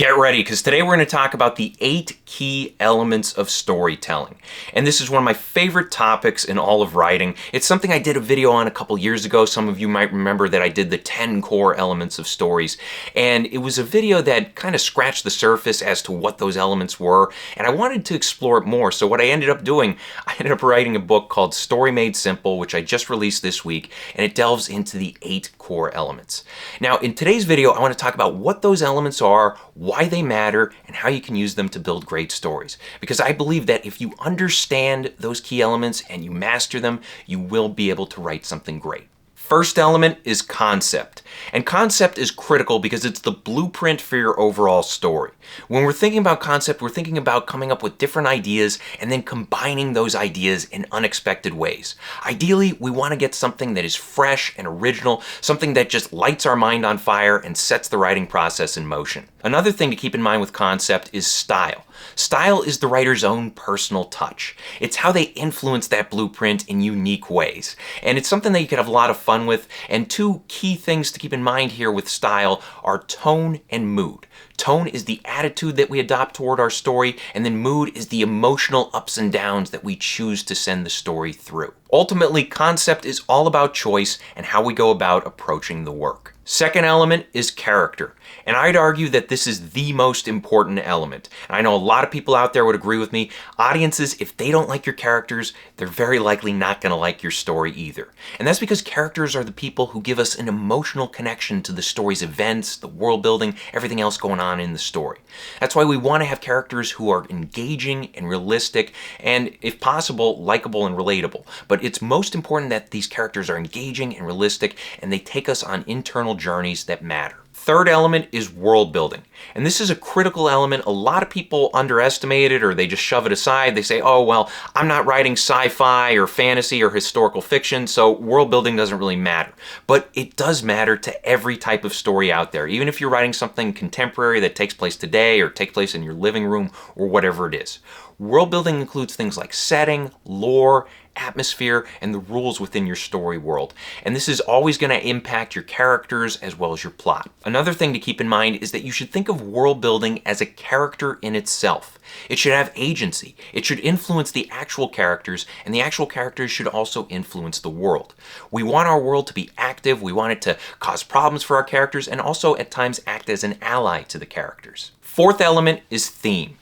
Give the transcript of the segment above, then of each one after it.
Get ready, because today we're going to talk about the 8 key elements of storytelling. And this is one of my favorite topics in all of writing. It's something I did a video on a couple years ago. Some of you might remember that I did the 10 core elements of stories. And it was a video that kind of scratched the surface as to what those elements were. And I wanted to explore it more. So what I ended up doing, I ended up writing a book called Story Made Simple, which I just released this week. And it delves into the 8 core elements. Now, in today's video, I want to talk about what those elements are, why they matter, and how you can use them to build great stories. Because I believe that if you understand those key elements and you master them, you will be able to write something great. First element is concept. And concept is critical because it's the blueprint for your overall story. When we're thinking about concept, we're thinking about coming up with different ideas and then combining those ideas in unexpected ways. Ideally, we want to get something that is fresh and original, something that just lights our mind on fire and sets the writing process in motion. Another thing to keep in mind with concept is style. Style is the writer's own personal touch. It's how they influence that blueprint in unique ways. And it's something that you can have a lot of fun with. And 2 key things to keep in mind here with style are tone and mood. Tone is the attitude that we adopt toward our story, and then mood is the emotional ups and downs that we choose to send the story through. Ultimately, concept is all about choice and how we go about approaching the work. Second element is character. And I'd argue that this is the most important element. And I know a lot of people out there would agree with me. Audiences, if they don't like your characters, they're very likely not going to like your story either. And that's because characters are the people who give us an emotional connection to the story's events, the world building, everything else going on in the story. That's why we want to have characters who are engaging and realistic and, if possible, likable and relatable. But it's most important that these characters are engaging and realistic and they take us on internal journeys that matter. Third element is world building. And this is a critical element. A lot of people underestimate it or they just shove it aside. They say, oh, well, I'm not writing sci-fi or fantasy or historical fiction, so world building doesn't really matter. But it does matter to every type of story out there, even if you're writing something contemporary that takes place today or takes place in your living room or whatever it is. World building includes things like setting, lore, atmosphere, and the rules within your story world. And this is always going to impact your characters as well as your plot. Another thing to keep in mind is that you should think of world building as a character in itself. It should have agency. It should influence the actual characters, and the actual characters should also influence the world. We want our world to be active. We want it to cause problems for our characters and also at times act as an ally to the characters. Fourth element is theme.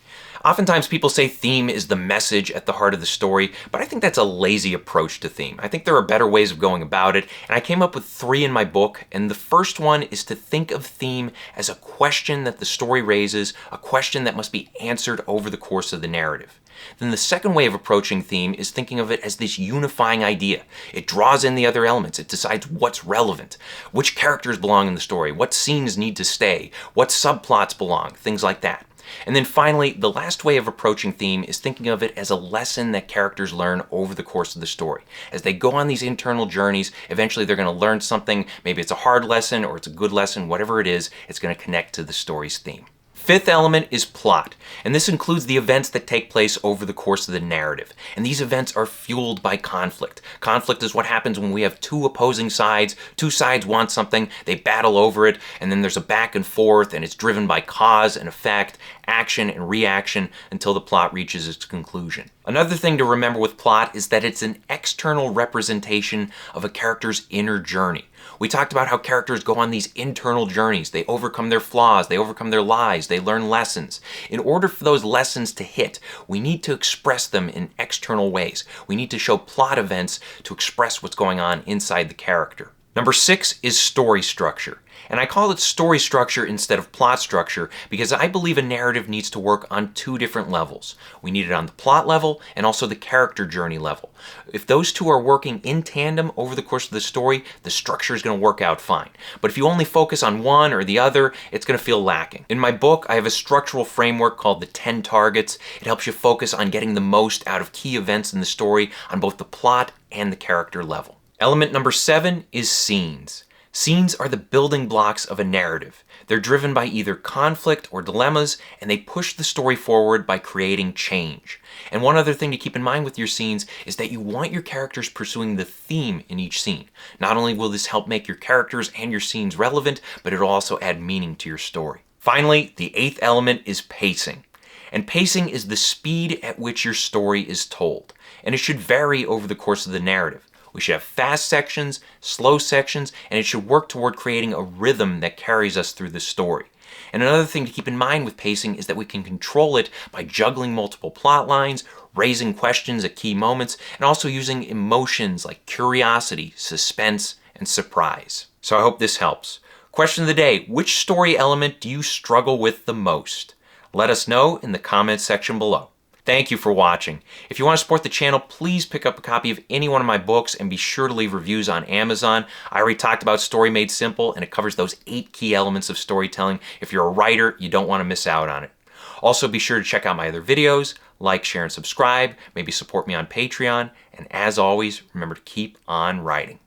Oftentimes people say theme is the message at the heart of the story, but I think that's a lazy approach to theme. I think there are better ways of going about it, and I came up with 3 in my book, and the first one is to think of theme as a question that the story raises, a question that must be answered over the course of the narrative. Then the second way of approaching theme is thinking of it as this unifying idea. It draws in the other elements. It decides what's relevant, which characters belong in the story, what scenes need to stay, what subplots belong, things like that. And then finally, the last way of approaching theme is thinking of it as a lesson that characters learn over the course of the story. As they go on these internal journeys, eventually they're going to learn something. Maybe it's a hard lesson or it's a good lesson, whatever it is, it's going to connect to the story's theme. Fifth element is plot, and this includes the events that take place over the course of the narrative. And these events are fueled by conflict. Conflict is what happens when we have 2 opposing sides. 2 sides want something, they battle over it, and then there's a back and forth, and it's driven by cause and effect, action and reaction until the plot reaches its conclusion. Another thing to remember with plot is that it's an external representation of a character's inner journey. We talked about how characters go on these internal journeys. They overcome their flaws, they overcome their lies, they learn lessons. In order for those lessons to hit, we need to express them in external ways. We need to show plot events to express what's going on inside the character. Number 6 is story structure. And I call it story structure instead of plot structure because I believe a narrative needs to work on 2 different levels. We need it on the plot level and also the character journey level. If those 2 are working in tandem over the course of the story, the structure is going to work out fine. But if you only focus on one or the other, it's going to feel lacking. In my book, I have a structural framework called the 10 targets. It helps you focus on getting the most out of key events in the story on both the plot and the character level. Element number 7 is scenes. Scenes are the building blocks of a narrative. They're driven by either conflict or dilemmas, and they push the story forward by creating change. And one other thing to keep in mind with your scenes is that you want your characters pursuing the theme in each scene. Not only will this help make your characters and your scenes relevant, but it'll also add meaning to your story. Finally, the 8th element is pacing. And pacing is the speed at which your story is told. And it should vary over the course of the narrative. We should have fast sections, slow sections, and it should work toward creating a rhythm that carries us through the story. And another thing to keep in mind with pacing is that we can control it by juggling multiple plot lines, raising questions at key moments, and also using emotions like curiosity, suspense, and surprise. So I hope this helps. Question of the day, which story element do you struggle with the most? Let us know in the comments section below. Thank you for watching. If you want to support the channel, please pick up a copy of any one of my books and be sure to leave reviews on Amazon. I already talked about Story Made Simple, and it covers those 8 key elements of storytelling. If you're a writer, you don't want to miss out on it. Also, be sure to check out my other videos, like, share, and subscribe. Maybe support me on Patreon. And as always, remember to keep on writing.